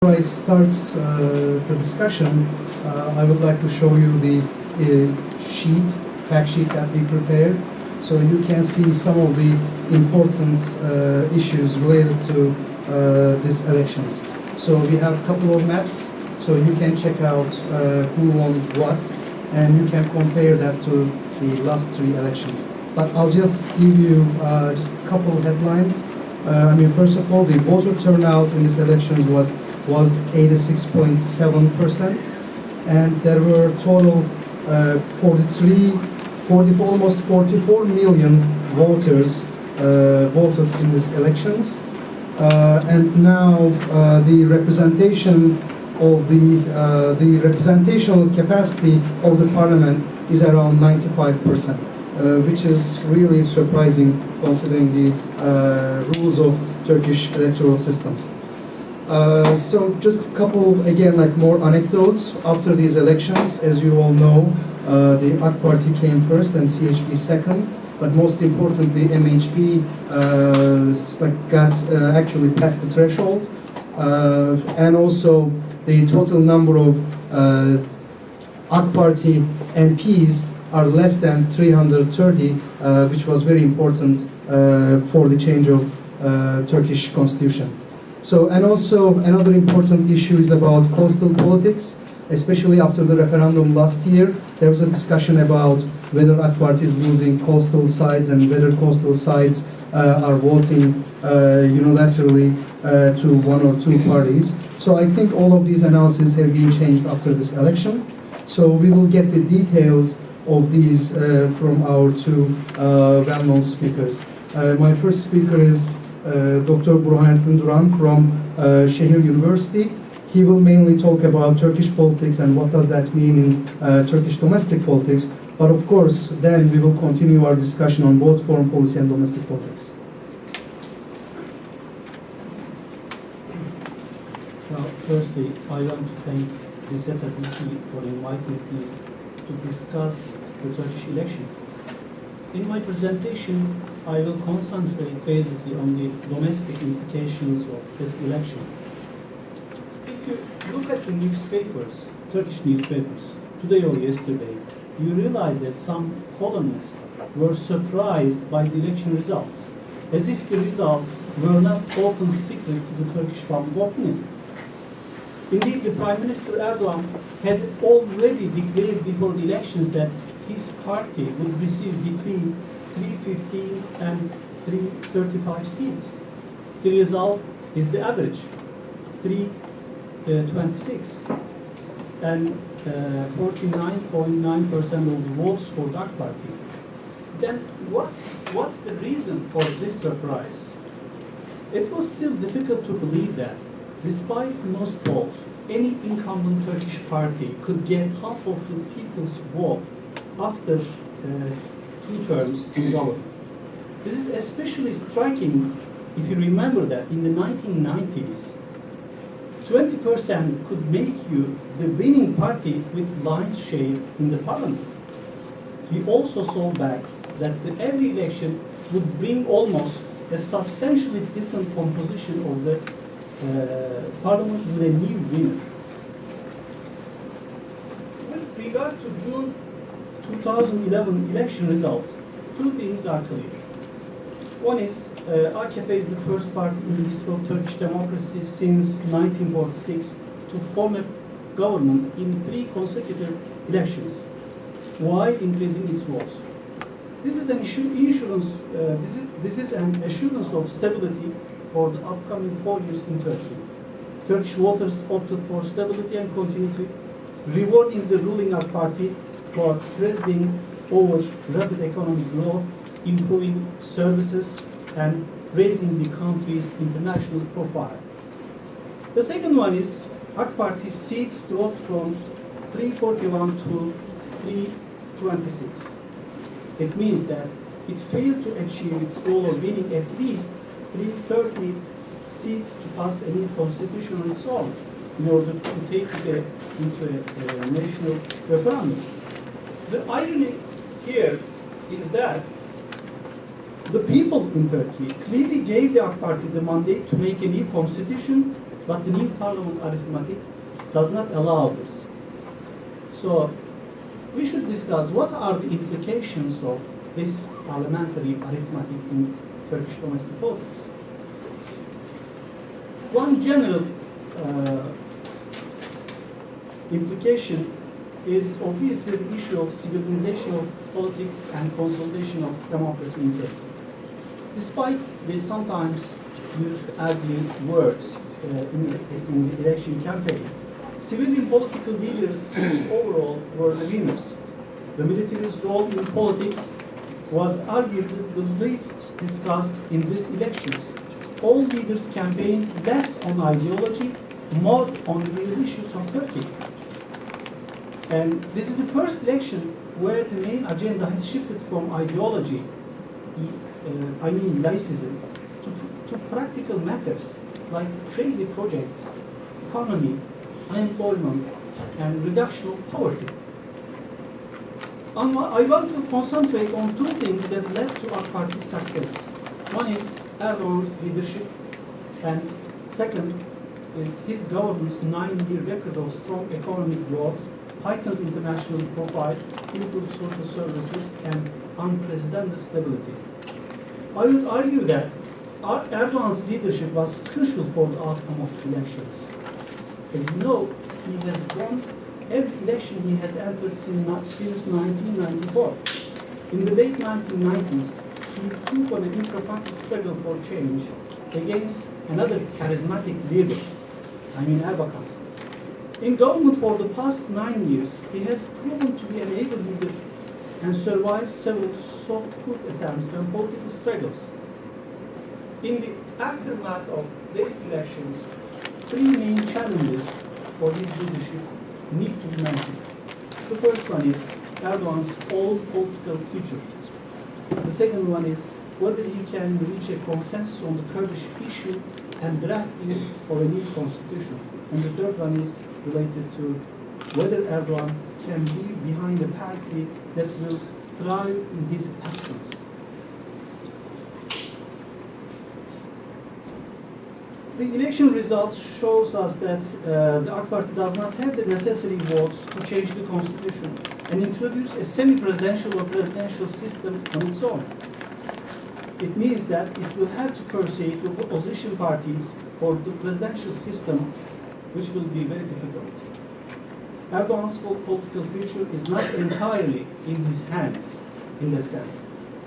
Before I start the discussion, I would like to show you the fact sheet that we prepared, so you can see some of the important issues related to these elections. So we have a couple of maps, so you can check out who won what, and you can compare that to the last three elections. But I'll just give you just a couple of headlines. First of all, the voter turnout in this election was 86.7%, and there were total almost 44 million voters voted in these elections. And now the representation of the representational capacity of the parliament is around 95%, which is really surprising considering the rules of Turkish electoral system. So just a couple, again, more anecdotes. After these elections, as you all know, the AK Party came first and CHP second, but most importantly, MHP actually passed the threshold, and also the total number of AK Party MPs are less than 330, which was very important for the change of Turkish constitution. So, and also another important issue is about coastal politics, especially after the referendum last year. There was a discussion about whether AK Party is losing coastal sides and whether coastal sides are voting unilaterally to one or two parties. So I think all of these analyses have been changed after this election. So we will get the details of these from our two well-known speakers. My first speaker is Dr. Burhanettin Duran from Sehir University. He will mainly talk about Turkish politics and what does that mean in Turkish domestic politics. But of course, then we will continue our discussion on both foreign policy and domestic politics. Well, firstly, I want to thank the SETA for inviting me to discuss the Turkish elections. In my presentation, I will concentrate basically on the domestic implications of this election. If you look at the newspapers, Turkish newspapers, today or yesterday, you realize that some columnists were surprised by the election results, as if the results were not open secret to the Turkish public opinion. Indeed, the Prime Minister Erdogan had already declared before the elections that his party would receive between 315 and 335 seats. The result is the average, 326. And 49.9% of the votes for the AK Party. Then what's the reason for this surprise? It was still difficult to believe that, despite most polls, any incumbent Turkish party could get half of the people's vote after 2 terms in government. This is especially striking if you remember that in the 1990s, 20% could make you the winning party with lion's share in the parliament. We also saw back that every election would bring almost a substantially different composition of the parliament with a new winner. With regard to June 2011 election results, 2 things are clear. One is AKP is the first party in the history of Turkish democracy since 1946 to form a government in 3 consecutive elections, while increasing its votes. This is an assurance of stability for the upcoming 4 years in Turkey. Turkish voters opted for stability and continuity, rewarding the ruling AK Party for presiding over rapid economic growth, improving services, and raising the country's international profile. The second one is AK Party seats dropped from 341 to 326. It means that it failed to achieve its goal of winning at least 330 seats to pass a new constitution on its own in order to take it into a national referendum. The irony here is that the people in Turkey clearly gave the AK Party the mandate to make a new constitution But the new parliament arithmetic does not allow this. So we should discuss what are the implications of this parliamentary arithmetic in Turkish domestic politics. One general implication is obviously the issue of civilization of politics and consolidation of democracy in Turkey. Despite they sometimes used ugly words in the election campaign, civilian political leaders overall were the winners. The military's role in politics was arguably the least discussed in these elections. All leaders campaigned less on ideology, more on the real issues of Turkey. And this is the first election where the main agenda has shifted from ideology, laicism, to practical matters like crazy projects, economy, unemployment, and reduction of poverty. I want to concentrate on two things that led to our party's success. One is Erdogan's leadership, and second is his government's 9-year record of strong economic growth, heightened international profile, improved social services, and unprecedented stability. I would argue that Erdogan's leadership was crucial for the outcome of the elections. As you know, he has won every election he has entered since 1994. In the late 1990s, he took on an intra-party struggle for change against another charismatic leader, Erbakan. In government for the past 9 years, he has proven to be an able leader and survived several soft coup attempts and political struggles. In the aftermath of these elections, three main challenges for his leadership need to be mentioned. The first one is Erdogan's old political future. The second one is whether he can reach a consensus on the Kurdish issue and drafting of a new constitution. And the third one is related to whether Erdogan can leave behind a party that will thrive in his absence. The election results shows us that the AK Party does not have the necessary votes to change the constitution and introduce a semi-presidential or presidential system on its own. It means that it will have to persuade the opposition parties for the presidential system, which will be very difficult. Erdogan's political future is not entirely in his hands in that sense.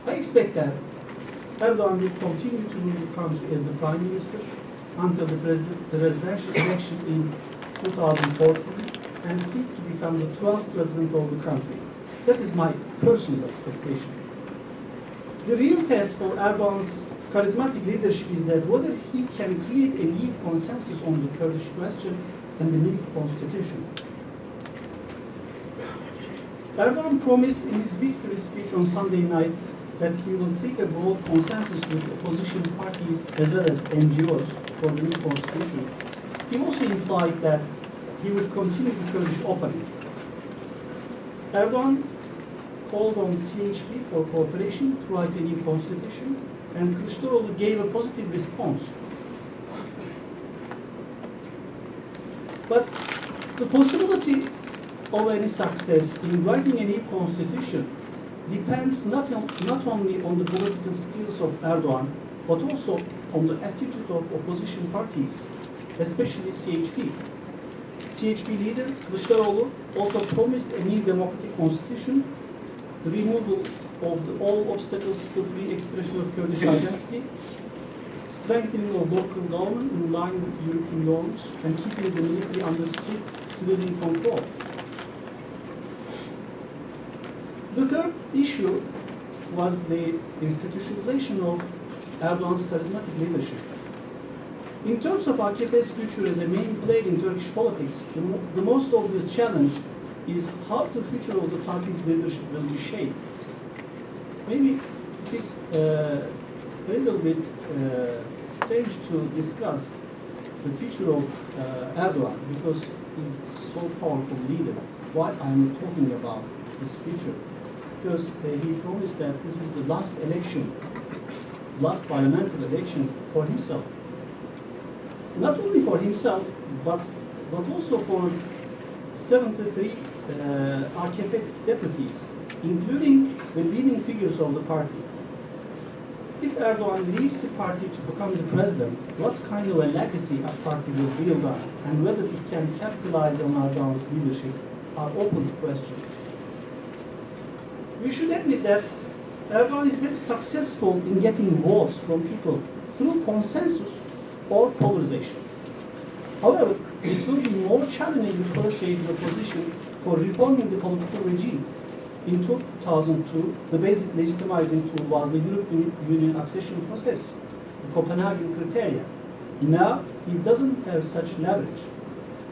I expect that Erdogan will continue to rule the country as the prime minister until the presidential elections in 2014 and seek to become the 12th president of the country. That is my personal expectation. The real test for Erdogan's charismatic leadership is that whether he can create a new consensus on the Kurdish question and the new constitution. Erdogan promised in his victory speech on Sunday night that he will seek a broad consensus with opposition parties as well as NGOs for the new constitution. He also implied that he would continue the Kurdish opening. Erdogan called on CHP for cooperation to write a new constitution, and Kılıçdaroğlu gave a positive response. But the possibility of any success in writing a new constitution depends not only on the political skills of Erdogan, but also on the attitude of opposition parties, especially CHP. CHP leader Kılıçdaroğlu also promised a new democratic constitution, the removal of all obstacles to free expression of Kurdish identity, strengthening of local government in line with European norms, and keeping the military under strict civilian control. The third issue was the institutionalization of Erdogan's charismatic leadership. In terms of AKP's future as a main player in Turkish politics, the most obvious challenge is how the future of the party's leadership will be shaped. Maybe it is a little bit strange to discuss the future of Erdogan because he's so powerful leader. Why I'm talking about his future? Because he promised that this is the last election, last parliamentary election for himself. not only for himself, but also for 73 AKP deputies, including the leading figures of the party. If Erdogan leaves the party to become the president, what kind of a legacy a party will build on, and whether it can capitalize on Erdogan's leadership are open questions. We should admit that Erdogan is very successful in getting votes from people through consensus or polarization. However, it will be more challenging to persuade the opposition for reforming the political regime. In 2002, the basic legitimizing tool was the European Union accession process, the Copenhagen criteria. Now, he doesn't have such leverage.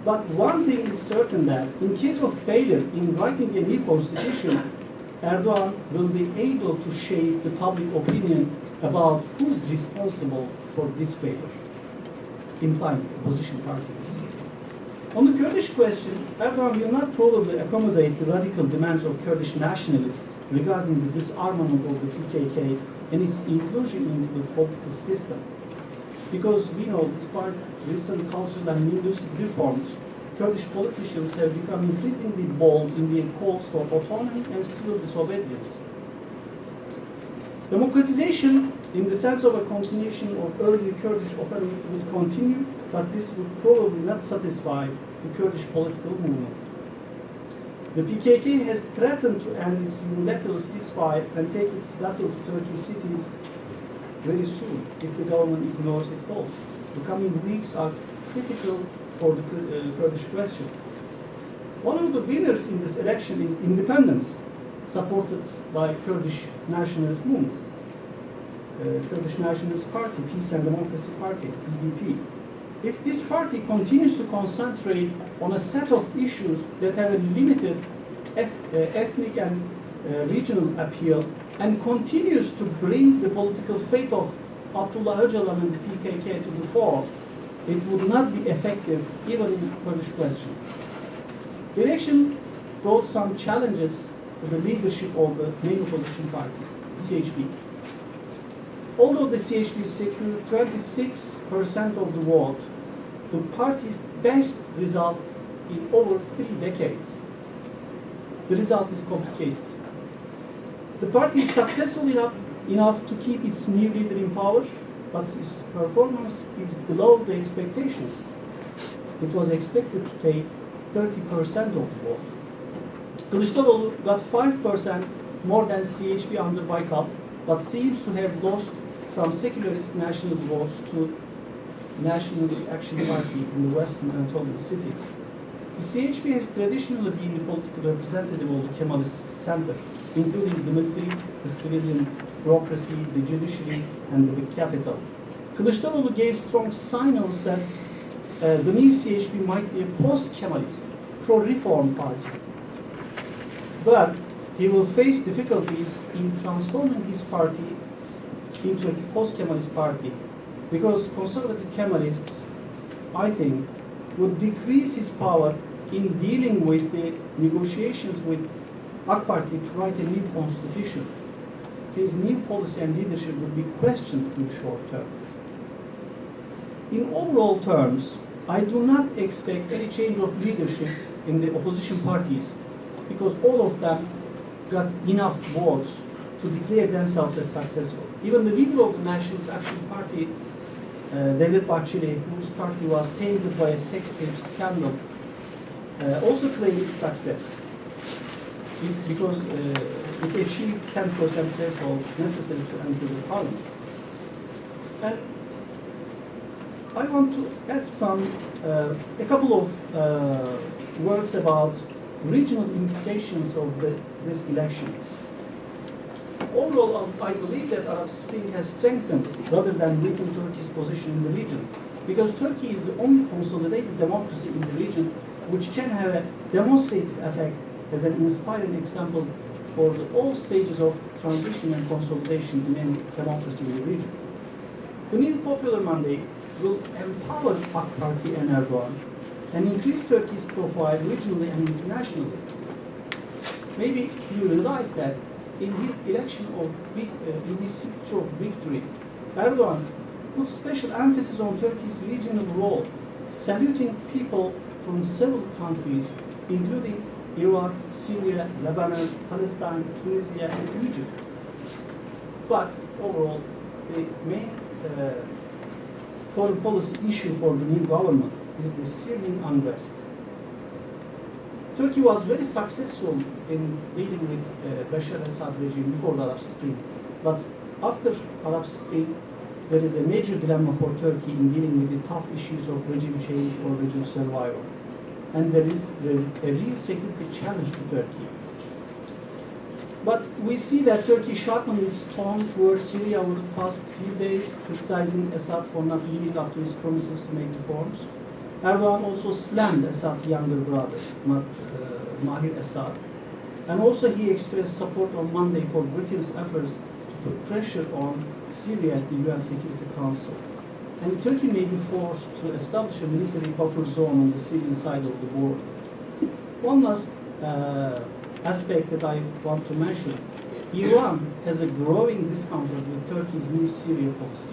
But one thing is certain that in case of failure in writing a new constitution, Erdogan will be able to shape the public opinion about who's responsible for this failure, implying opposition parties. On the Kurdish question, Erdogan will not probably accommodate the radical demands of Kurdish nationalists regarding the disarmament of the PKK and its inclusion into the political system. Because we know, despite recent cultural and linguistic reforms, Kurdish politicians have become increasingly bold in their calls for autonomy and civil disobedience. Democratization, in the sense of a continuation of early Kurdish operation, would continue, but this would probably not satisfy the Kurdish political movement. The PKK has threatened to end its unilateral ceasefire and take its battle to Turkish cities very soon if the government ignores its calls. The coming weeks are critical for the Kurdish question. One of the winners in this election is independence, supported by Kurdish nationalist movement, Kurdish Nationalist Party, Peace and Democracy Party, BDP. If this party continues to concentrate on a set of issues that have a limited ethnic and regional appeal and continues to bring the political fate of Abdullah Öcalan and the PKK to the fore, it would not be effective even in the Kurdish question. The election brought some challenges to the leadership of the main opposition party, CHP. Although the CHP secured 26% of the vote, the party's best result in over 3 decades. The result is complicated. The party is successful enough to keep its new leader in power, but its performance is below the expectations. It was expected to take 30% of the vote. Kılıçdaroğlu got 5% more than CHP under Baykal, but seems to have lost some secularist national votes to Nationalist Action Party in the Western Anatolian cities. The CHP has traditionally been the political representative of the Kemalist center, including the military, the civilian bureaucracy, the judiciary, and the big capital. Kılıçdaroğlu gave strong signals that the new CHP might be a post-Kemalist, pro-reform party. But he will face difficulties in transforming his party into a post-Kemalist party, because conservative Kemalists, I think, would decrease his power in dealing with the negotiations with AK Party to write a new constitution. His new policy and leadership would be questioned in the short term. In overall terms, I do not expect any change of leadership in the opposition parties, because all of them got enough votes to declare themselves as successful. Even the leader of the Nationalist Action Party, Devlet Bahçeli, whose party was tainted by a sex tape scandal, also claimed success because it achieved 10% threshold necessary to enter the parliament. And I want to add a couple of words about regional implications of this election. Overall, I believe that Arab Spring has strengthened rather than weakened Turkey's position in the region, because Turkey is the only consolidated democracy in the region which can have a demonstrative effect as an inspiring example for all stages of transition and consolidation in any democracy in the region. The new popular mandate will empower AK Party and Erdogan and increase Turkey's profile regionally and internationally. Maybe you realize that in his speech of victory, Erdogan put special emphasis on Turkey's regional role, saluting people from several countries, including Iraq, Syria, Lebanon, Palestine, Tunisia, and Egypt. But overall, the main foreign policy issue for the new government is the Syrian unrest. Turkey was very successful in dealing with Bashar al-Assad regime before the Arab Spring. But after Arab Spring, there is a major dilemma for Turkey in dealing with the tough issues of regime change or regime survival. And there is a real security challenge to Turkey. But we see that Turkey sharpened its tone towards Syria over the past few days, criticizing Assad for not living up to his promises to make reforms. Erdogan also slammed Assad's younger brother, Mahir Assad. And also he expressed support on Monday for Britain's efforts to put pressure on Syria at the UN Security Council. And Turkey may be forced to establish a military buffer zone on the Syrian side of the border. One last aspect that I want to mention, Iran has a growing discomfort with Turkey's new Syria policy.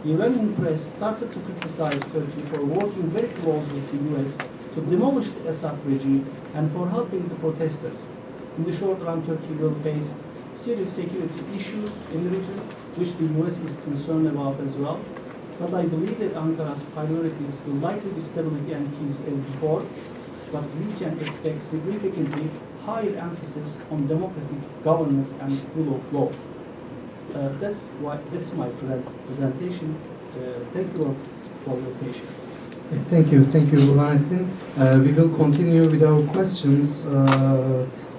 The Iranian press started to criticize Turkey for working very closely with the US to demolish the Assad regime and for helping the protesters. In the short run, Turkey will face serious security issues in the region, which the US is concerned about as well. But I believe that Ankara's priorities will likely be stability and peace as before, but we can expect significantly higher emphasis on democratic governance and rule of law. That's my presentation. Thank you for your patience. Thank you, Burhanettin. We will continue with our questions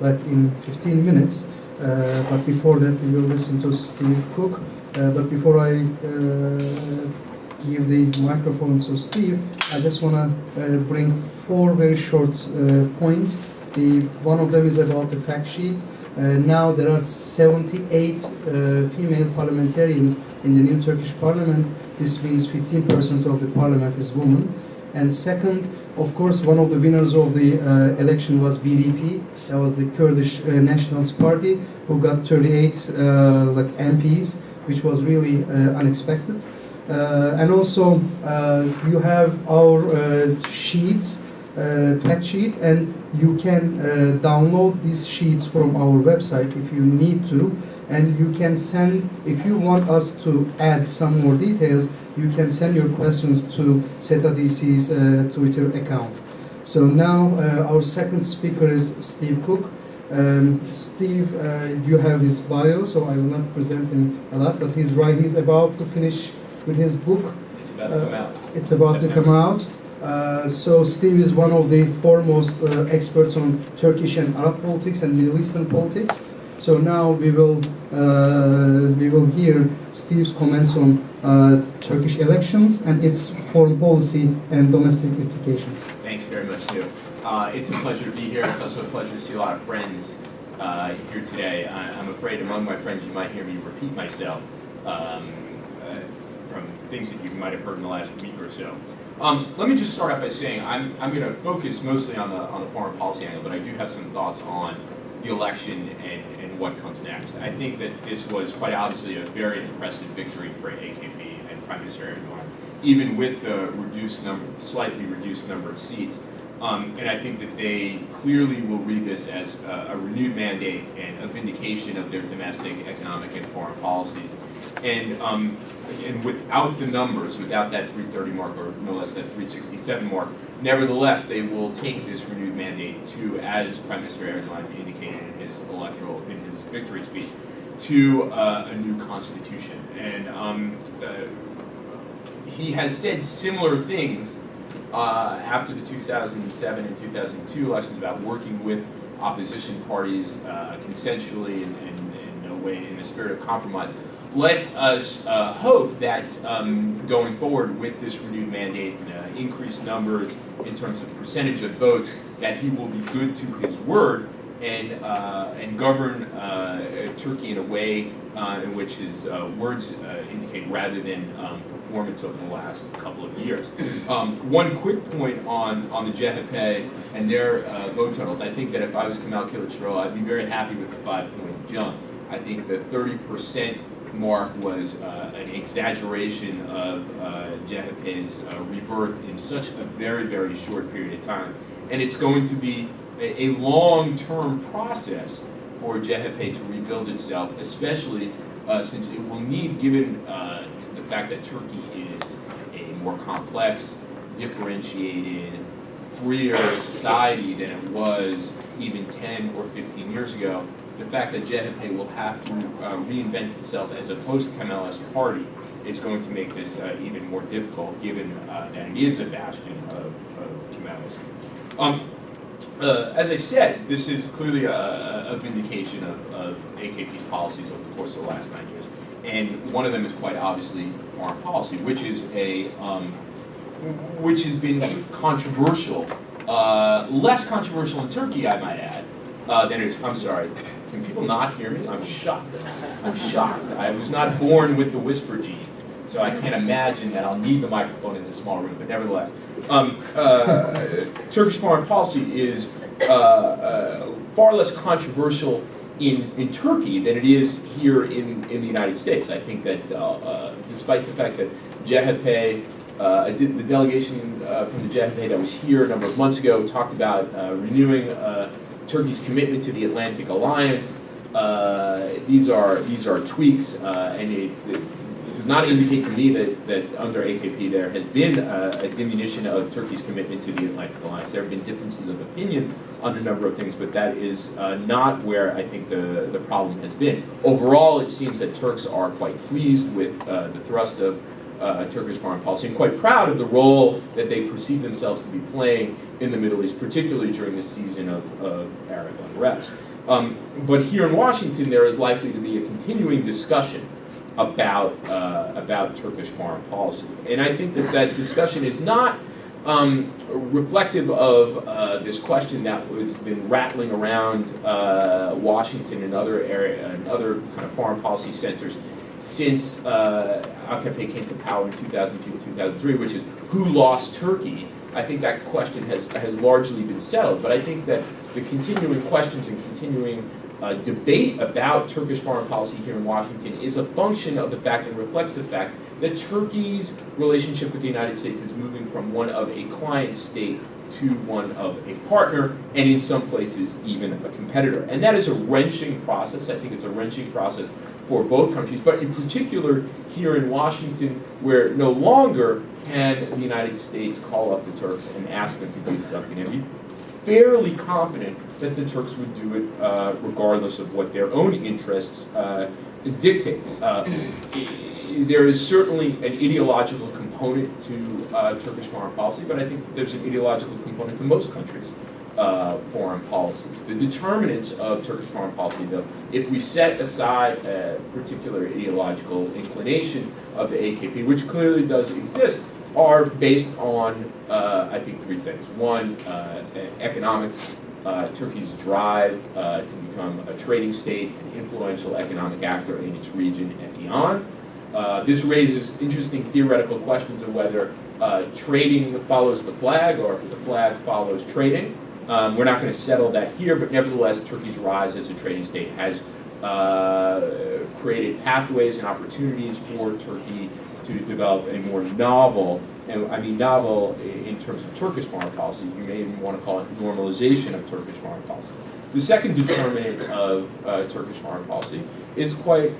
like in 15 minutes. But before that, we will listen to Steve Cook. But before I give the microphone to Steve, I just want to bring 4 very short points. One of them is about the fact sheet. Now there are 78 female parliamentarians in the new Turkish parliament. This means 15% of the parliament is women. And second, of course, one of the winners of the election was BDP. That was the Kurdish Nationalist Party, who got 38 MPs, which was really unexpected. And also, you have our sheets, fact sheet, and you can download these sheets from our website if you need to, and you can send, if you want us to add some more details, you can send your questions to SETA DC's Twitter account. So now our second speaker is Steve Cook. Steve, you have his bio, so I will not present him a lot, but he's about to finish with his book. It's about to come out. It's about to come out. So Steve is one of the foremost experts on Turkish and Arab politics and Middle Eastern politics. So now we will hear Steve's comments on Turkish elections and its foreign policy and domestic implications. Thanks very much, too. It's a pleasure to be here. It's also a pleasure to see a lot of friends here today. I'm afraid among my friends you might hear me repeat myself from things that you might have heard in the last week or so. Let me just start out by saying I'm going to focus mostly on the foreign policy angle, but I do have some thoughts on the election and what comes next. I think that this was quite obviously a very impressive victory for AKP and Prime Minister Erdogan, even with the slightly reduced number of seats. And I think that they clearly will read this as a renewed mandate and a vindication of their domestic, economic, and foreign policies. And without the numbers, without that 330 mark, or no less that 367 mark, nevertheless, they will take this renewed mandate to, as Prime Minister Erdogan indicated in his victory speech, to a new constitution. And he has said similar things after the 2007 and 2002 elections about working with opposition parties consensually and in a way, in the spirit of compromise. Let us hope that going forward with this renewed mandate, increased numbers in terms of percentage of votes, that he will be good to his word and govern Turkey in a way in which his words indicate rather than performance over the last couple of years. One quick point on the CHP and their vote totals. I think that if I was Kemal Kılıçdaroğlu, I'd be very happy with the 5-point jump. I think the 30% Mark, was an exaggeration of CHP's rebirth in such a very, very short period of time. And it's going to be a long-term process for CHP to rebuild itself, especially since it will need, given the fact that Turkey is a more complex, differentiated, freer society than it was even 10 or 15 years ago, the fact that CHP will have to reinvent itself as a post-Kemalist party is going to make this even more difficult, given that it is a bastion of Kemalism. As I said, this is clearly a vindication of AKP's policies over the course of the last 9 years. And one of them is quite obviously foreign policy, which is which has been controversial, less controversial in Turkey, I might add, than it is. I'm sorry. Can people not hear me? I'm shocked. I'm shocked. I was not born with the whisper gene, so I can't imagine that I'll need the microphone in this small room. But nevertheless, Turkish foreign policy is far less controversial in Turkey than it is here in the United States. I think that despite the fact that CHP, the delegation from the CHP that was here a number of months ago talked about renewing Turkey's commitment to the Atlantic Alliance. These are tweaks, and it does not indicate to me that under AKP there has been a diminution of Turkey's commitment to the Atlantic Alliance. There have been differences of opinion on a number of things, but that is not where I think the problem has been. Overall, it seems that Turks are quite pleased with the thrust of Turkish foreign policy and quite proud of the role that they perceive themselves to be playing in the Middle East, particularly during this season of Arab unrest. But here in Washington, there is likely to be a continuing discussion about Turkish foreign policy. And I think that discussion is not reflective of this question that has been rattling around Washington and other kind of foreign policy centers since AKP came to power in 2002 and 2003, which is who lost Turkey. I think that question has largely been settled, but I think that the continuing questions and continuing debate about Turkish foreign policy here in Washington is a function of the fact and reflects the fact that Turkey's relationship with the United States is moving from one of a client state to one of a partner, and in some places even a competitor. And that is a wrenching process. I think it's a wrenching process for both countries, but in particular here in Washington, where no longer can the United States call up the Turks and ask them to do something, and be fairly confident that the Turks would do it regardless of what their own interests dictate. There is certainly an ideological component to Turkish foreign policy, but I think there's an ideological component to most countries' foreign policies. The determinants of Turkish foreign policy, though, if we set aside a particular ideological inclination of the AKP, which clearly does exist, are based on, I think, three things. One, economics. Turkey's drive to become a trading state, an influential economic actor in its region and beyond. This raises interesting theoretical questions of whether trading follows the flag or the flag follows trading. We're not going to settle that here, but nevertheless, Turkey's rise as a trading state has created pathways and opportunities for Turkey to develop a more novel, and I mean novel in terms of Turkish foreign policy, you may even want to call it normalization of Turkish foreign policy. The second determinant of Turkish foreign policy is quite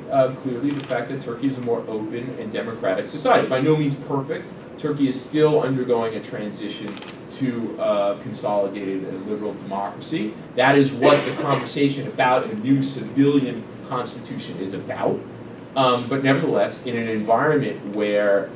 clearly the fact that Turkey is a more open and democratic society. By no means perfect. Turkey is still undergoing a transition to consolidated and liberal democracy. That is what the conversation about a new civilian constitution is about. But nevertheless, in an environment where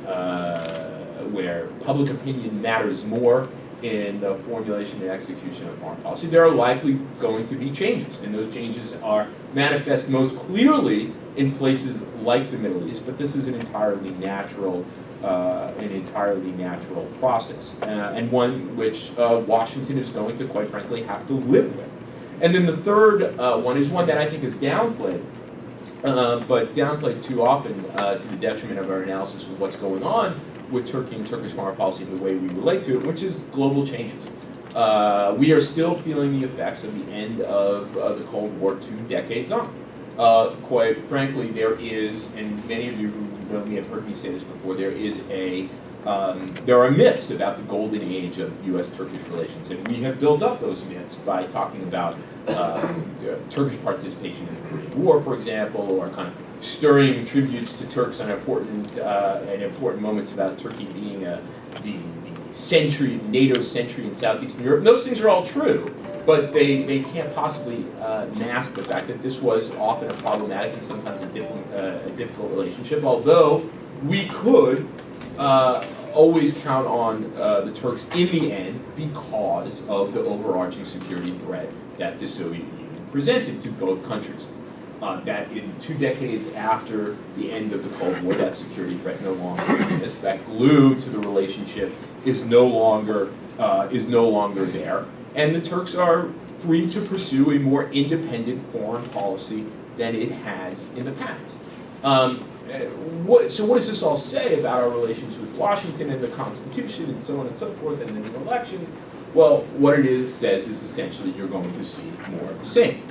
public opinion matters more in the formulation and execution of foreign policy, there are likely going to be changes, and those changes are manifest most clearly in places like the Middle East. But this is an entirely natural process, and one which Washington is going to, quite frankly, have to live with. And then the third one is one that I think is downplayed, but downplayed too often to the detriment of our analysis of what's going on with Turkey and Turkish foreign policy and the way we relate to it, which is global changes. We are still feeling the effects of the end of the Cold War 2 decades on. Quite frankly, there is, and many of you who know me have heard me say this before, there are myths about the golden age of U.S.-Turkish relations, and we have built up those myths by talking about Turkish participation in the Korean War, for example, or kind of stirring tributes to Turks on important moments about Turkey being the NATO sentry in southeastern Europe. And those things are all true, but they can't possibly mask the fact that this was often a problematic and sometimes a difficult relationship, although we could always count on the Turks in the end because of the overarching security threat that the Soviet Union presented to both countries. That in 2 decades after the end of the Cold War, that security threat no longer exists. That glue to the relationship is no longer there, and the Turks are free to pursue a more independent foreign policy than it has in the past. So what does this all say about our relations with Washington and the Constitution and so on and so forth and the elections? Well, what it says is essentially you're going to see more of the same.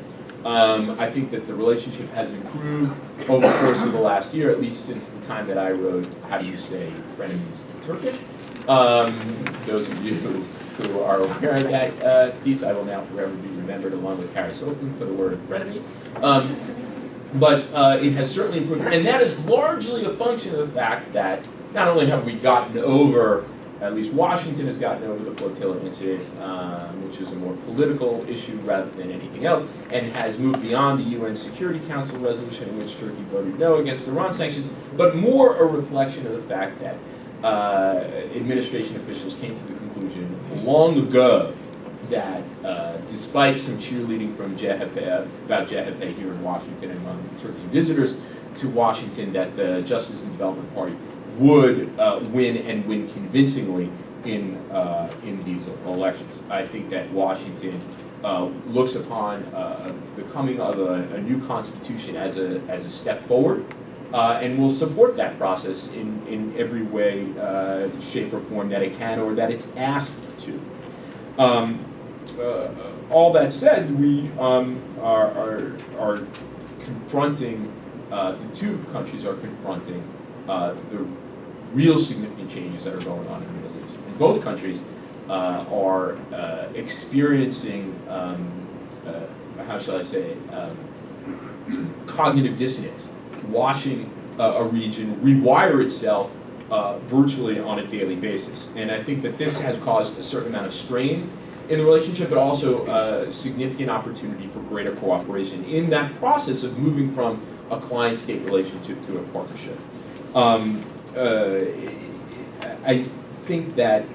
I think that the relationship has improved over the course of the last year, at least since the time that I wrote How Do You Say Frenemies in Turkish. Those of you who are aware of that piece, I will now forever be remembered along with Paris Hilton for the word frenemy. But it has certainly improved, and that is largely a function of the fact that not only have we gotten over, at least Washington has gotten over the flotilla incident, which is a more political issue rather than anything else, and has moved beyond the UN Security Council resolution in which Turkey voted no against Iran sanctions, but more a reflection of the fact that administration officials came to the conclusion long ago that despite some cheerleading from about CHP here in Washington and among Turkish visitors to Washington, that the Justice and Development Party would win and win convincingly in these elections. I think that Washington looks upon the coming of a new constitution as a step forward, and will support that process in every way, shape, or form that it can or that it's asked to. All that said, we are confronting, the two countries are confronting the real significant changes that are going on in the Middle East. And both countries are experiencing, how shall I say, cognitive dissonance, watching a region rewire itself virtually on a daily basis. And I think that this has caused a certain amount of strain in the relationship, but also a significant opportunity for greater cooperation in that process of moving from a client-state relationship to a partnership. I think that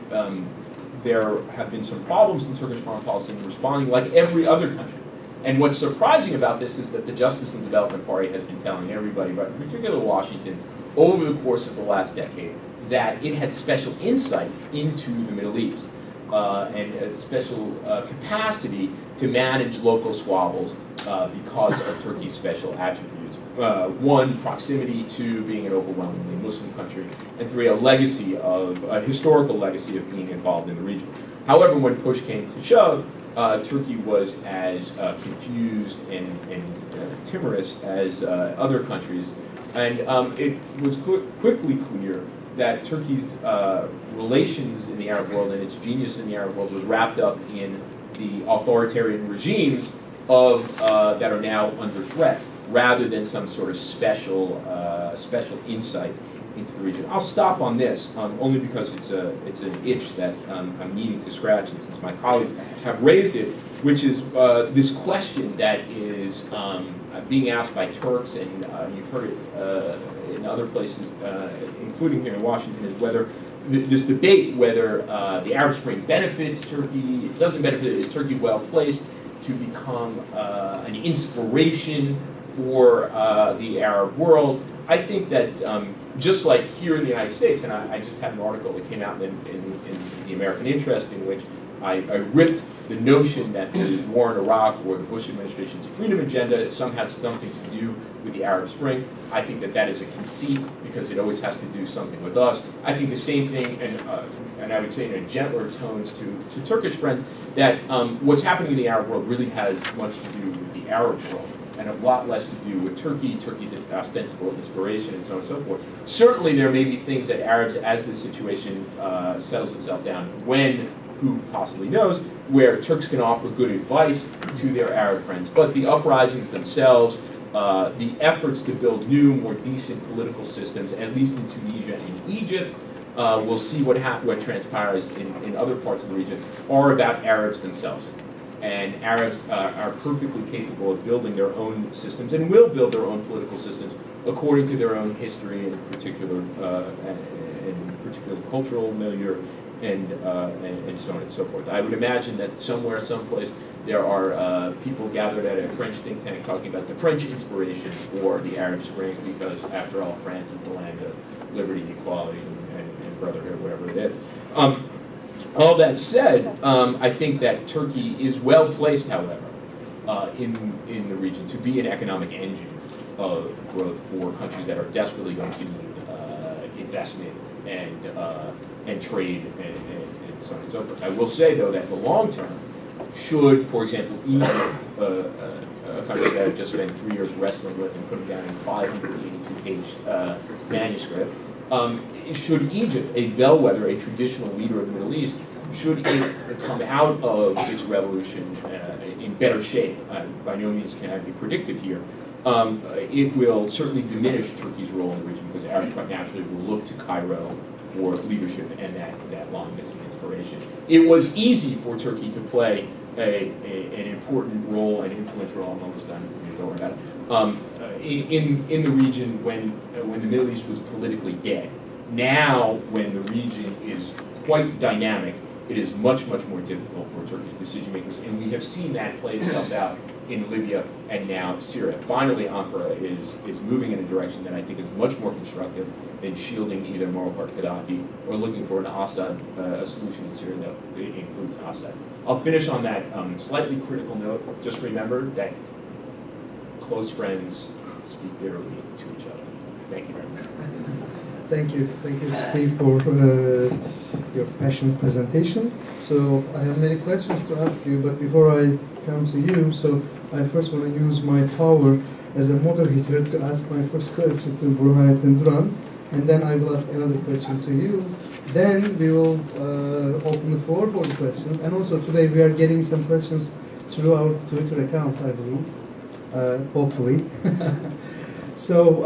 there have been some problems in Turkish foreign policy in responding like every other country. And what's surprising about this is that the Justice and Development Party has been telling everybody, but in particular Washington, over the course of the last decade, that it had special insight into the Middle East. And a special capacity to manage local squabbles because of Turkey's special attributes. One, proximity; two, being an overwhelmingly Muslim country; and three, a historical legacy of being involved in the region. However, when push came to shove, Turkey was as confused and timorous as other countries, and it was quickly clear that Turkey's relations in the Arab world and its genius in the Arab world was wrapped up in the authoritarian regimes that are now under threat, rather than some sort of special insight into the region. I'll stop on this only because it's an itch that I'm needing to scratch, and since my colleagues have raised it, which is this question that is being asked by Turks, and you've heard it in other places, including here in Washington, is whether this debate whether the Arab Spring benefits Turkey, it doesn't benefit it, is Turkey well placed to become an inspiration for the Arab world. I think that just like here in the United States, and I just had an article that came out in the American Interest in which I ripped the notion that the war in Iraq or the Bush administration's freedom agenda somehow had something to do with the Arab Spring. I think that that is a conceit because it always has to do something with us. I think the same thing, and I would say in a gentler tones to Turkish friends, that what's happening in the Arab world really has much to do with the Arab world. and a lot less to do with Turkey, Turkey's ostensible inspiration, and so on and so forth. Certainly there may be things that Arabs, as this situation settles itself down, when, who possibly knows, where Turks can offer good advice to their Arab friends. But the uprisings themselves, the efforts to build new, more decent political systems, at least in Tunisia and Egypt, we'll see what transpires in other parts of the region, are about Arabs themselves. And Arabs are perfectly capable of building their own systems and will build their own political systems according to their own history and particular cultural milieu and so on and so forth. I would imagine that somewhere, someplace, there are people gathered at a French think tank talking about the French inspiration for the Arab Spring, because after all, France is the land of liberty, equality, and brotherhood, whatever it is. All that said, I think that Turkey is well placed, however, in the region to be an economic engine of growth for countries that are desperately going to need investment and trade and so on and so forth. I will say, though, that in the long term, should, for example, Egypt, a country that I've just spent 3 years wrestling with and putting down a 582-page manuscript, should Egypt, a bellwether, a traditional leader of the Middle East, should it come out of its revolution in better shape, by no means can I be predictive here, it will certainly diminish Turkey's role in the region, because Arabs quite naturally will look to Cairo for leadership and that long missing inspiration. It was easy for Turkey to play an important role, an influential role, I'm almost done, don't worry about it, in the region when the Middle East was politically dead. Now, when the region is quite dynamic, it is much, much more difficult for Turkish decision makers, and we have seen that play itself out in Libya and now Syria. Finally, Ankara is moving in a direction that I think is much more constructive than shielding either Muammar Gaddafi or looking for an Assad, a solution in Syria that includes Assad. I'll finish on that slightly critical note. Just remember that close friends speak bitterly to each other. Thank you very much. Thank you, Steve, for your passionate presentation. So I have many questions to ask you, but before I come to you, so I first want to use my power as a moderator to ask my first question to Burhanettin Duran, and then I will ask another question to you. Then we will open the floor for the questions, and also today we are getting some questions through our Twitter account, I believe, hopefully. So.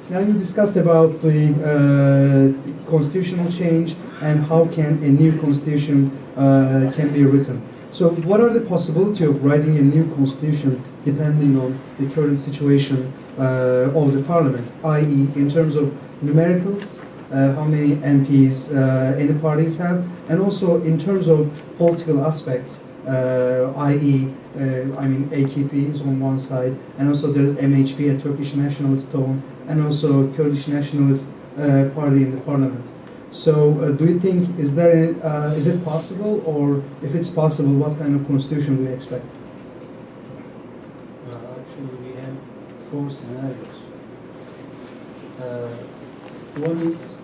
Now you discussed about the constitutional change and how can a new constitution can be written. So what are the possibility of writing a new constitution depending on the current situation of the parliament, i.e. in terms of numericals, how many MPs any parties have, and also in terms of political aspects, i.e. I mean AKP is on one side, and also there is MHP, a Turkish nationalist tone, and also Kurdish nationalist party in the parliament. So, do you think is it possible, or if it's possible, what kind of constitution do you expect? Actually, we have 4 scenarios. One is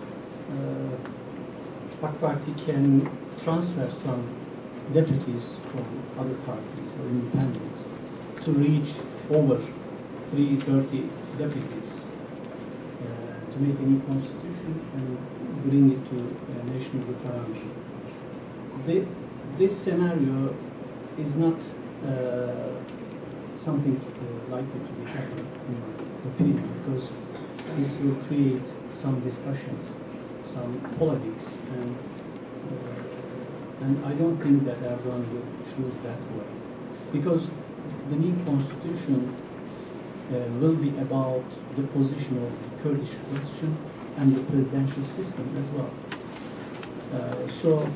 AK Party can transfer some deputies from other parties or independents to reach over 330 deputies to make a new constitution and bring it to a national referendum. This scenario is not something likely to be happen, in my opinion, because this will create some discussions, some politics, and I don't think that Erdogan will choose that way, because the new constitution will be about the position of the Kurdish question and the presidential system as well. So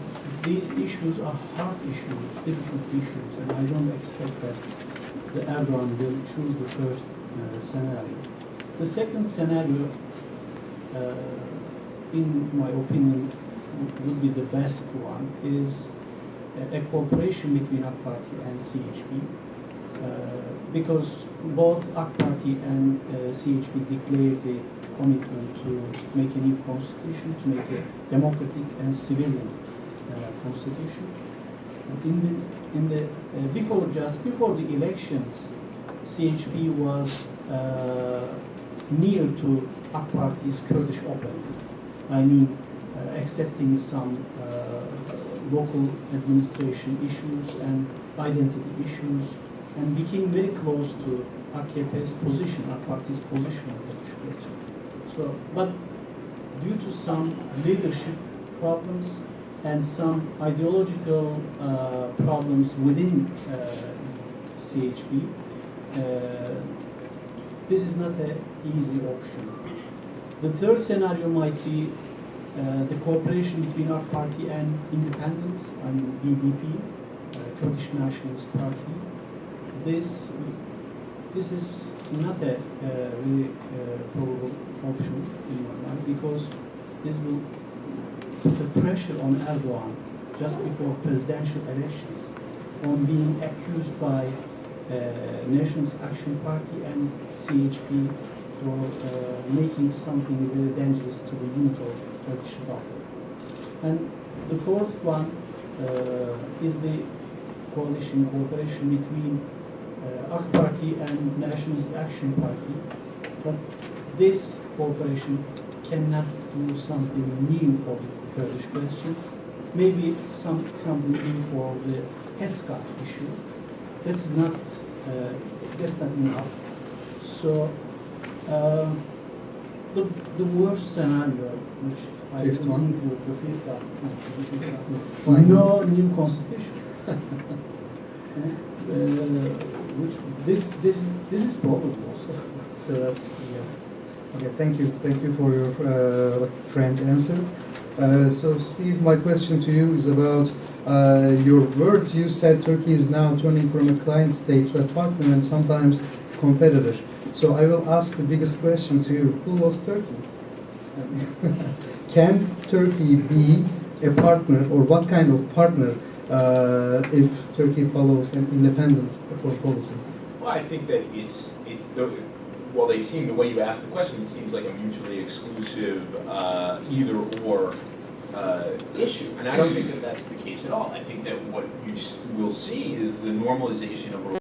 these issues are hard issues, difficult issues, and I don't expect that the Erdogan will choose the first scenario. The second scenario, in my opinion, would be the best one, is a cooperation between AK Party and CHP, because both AK Party and CHP declared the commitment to make a new constitution, to make a democratic and civilian constitution. Before the elections, CHP was near to AK Party's Kurdish opening. I mean, accepting some local administration issues and identity issues, and became very close to AKP's position, AK Party's position on Kurdish question. So, but due to some leadership problems and some ideological problems within CHP, this is not an easy option. The third scenario might be the cooperation between our party and independents, I mean BDP, Kurdish Nationalist Party. This is not a really probable option in my mind, because this will put a pressure on Erdogan just before presidential elections on being accused by Nationalist Action Party and CHP for making something very dangerous to the unit of Turkish battle. And the fourth one is the coalition cooperation between AK Party and Nationalist Action Party. But this cooperation cannot do something new for the Kurdish question. Maybe something new for the HESCA issue. That's not enough. So the worst scenario, which I Fifth one. include the fifth one, no new constitution. Which this is probable also. So that's, yeah. Okay, thank you for your frank answer. So Steve, my question to you is about your words. You said Turkey is now turning from a client state to a partner and sometimes competitor. So I will ask the biggest question to you. Who lost Turkey? Can't Turkey be a partner, or what kind of partner, if Turkey follows an independent foreign policy? Well, I think that well, they seem, the way you asked the question, it seems like a mutually exclusive either or issue. And I don't think that that's the case at all. I think that what you will see is the normalization of